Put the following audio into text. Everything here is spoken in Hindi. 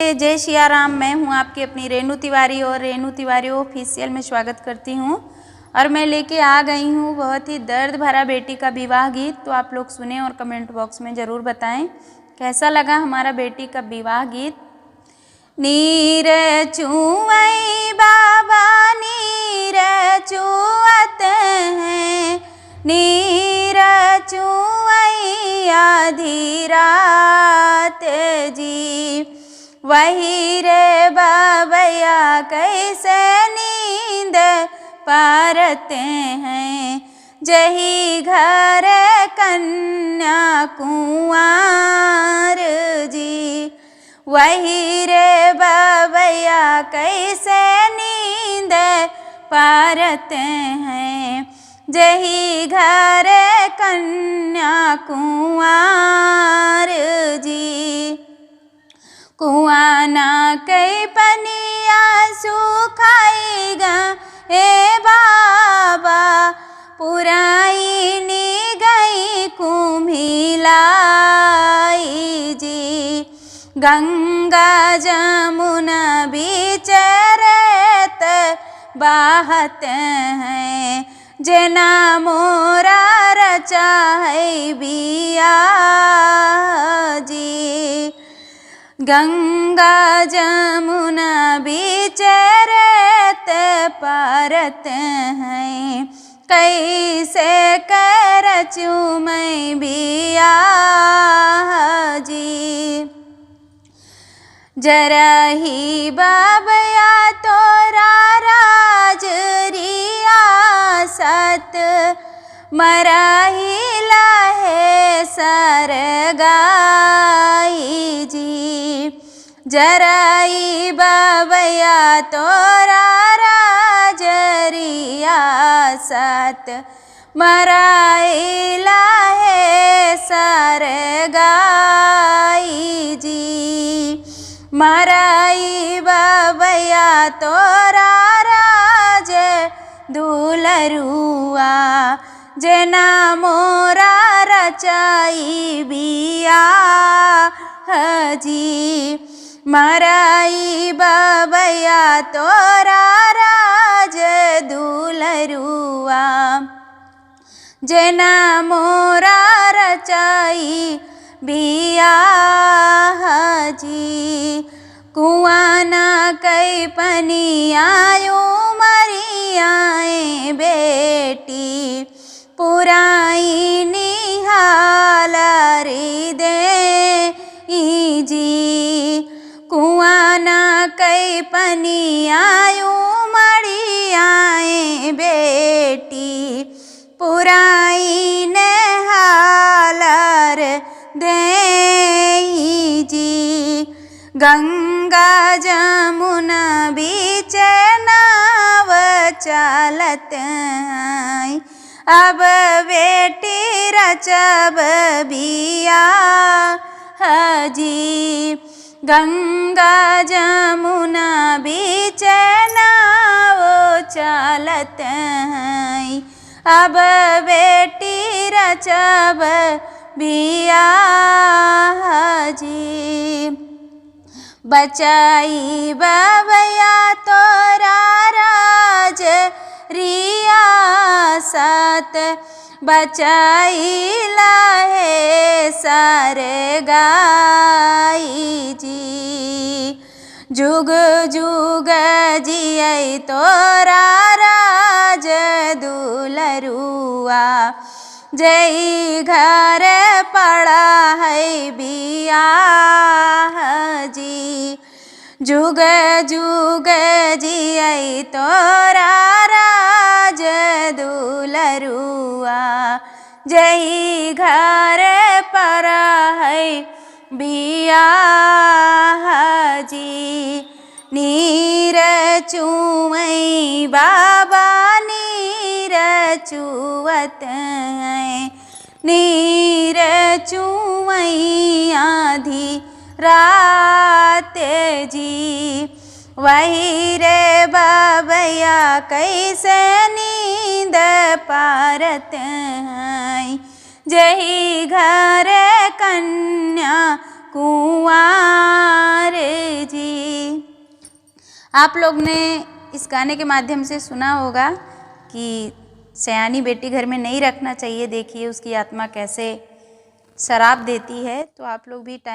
जय सिया राम। मैं हूं आपकी अपनी रेणु तिवारी और रेणु तिवारी ऑफिशियल में स्वागत करती हूं। और मैं लेके आ गई हूं बहुत ही दर्द भरा बेटी का विवाह गीत। तो आप लोग सुने और कमेंट बॉक्स में ज़रूर बताएं कैसा लगा हमारा बेटी का विवाह गीत। नीर चुवई बाबा नीर चुवत हैं, नीर चुवई आधी रात जी। वही रे बाबैया कैसे नींद पारते हैं, जही घर कन्या कुंवार जी। वही रे बाबैया कैसे नींद पारते हैं, जही घर कन्या कुंवार जी। कुआं ना कई पनिया सुखाएगा हे बाबा, पुराई नी गई कुम्भिलाई जी। गंगा जमुना बीच रेत बाहत हैं, जना मोरा रचा है बिया जी। गंगा जमुना बीच रेत पारत हैं, कैसे कर चूमैं बिया जी। जरा ही बाबया तोरा राज रियासत, मराही लाहे सर गाई जी। जराई बाबया तोरा राज रियासत, मराई लाहे सर गाई जी। मराई बाबया तोरा राज दुलरुआ, जना मोरा रचाई बिया जी। मराई बाबया तोरा राज दुलरुआ, जना मोरा रचाई बिया जी। कुआं ना कई पनियायो मरियाए बेटी, पुराई निहाल रे दे जी। कुआं ना कई पनियायो मरियाए बेटी, पुराई निहाल दे जी। गंगा जमुना बीच नाव चालत हैं, अब बेटी रचब बिया जी। गंगा जमुना बीच नाव चालत हैं, अब बेटी रचब बिया जी। बचाई बाबया तोरा राज रियासत, बचाई लाहे सर गाई जी। जुग जुग जियै तोरा राज दुलरुआ, जय घर पड़ा है बिया जी। जुग जुग जियै तोरा राज दुलरुआ, जय घर पड़ा है बिया जी। नीर चुवई बाबा नीर चुवत हैं, नीर चुवई आधी रात जी। वही रे बाबैया कैसे नींद पारत हैं, जही घर कन्या कुंवार जी। आप लोग ने इस गाने के माध्यम से सुना होगा कि सयानी बेटी घर में नहीं रखना चाहिए। देखिए उसकी आत्मा कैसे शराप देती है। तो आप लोग भी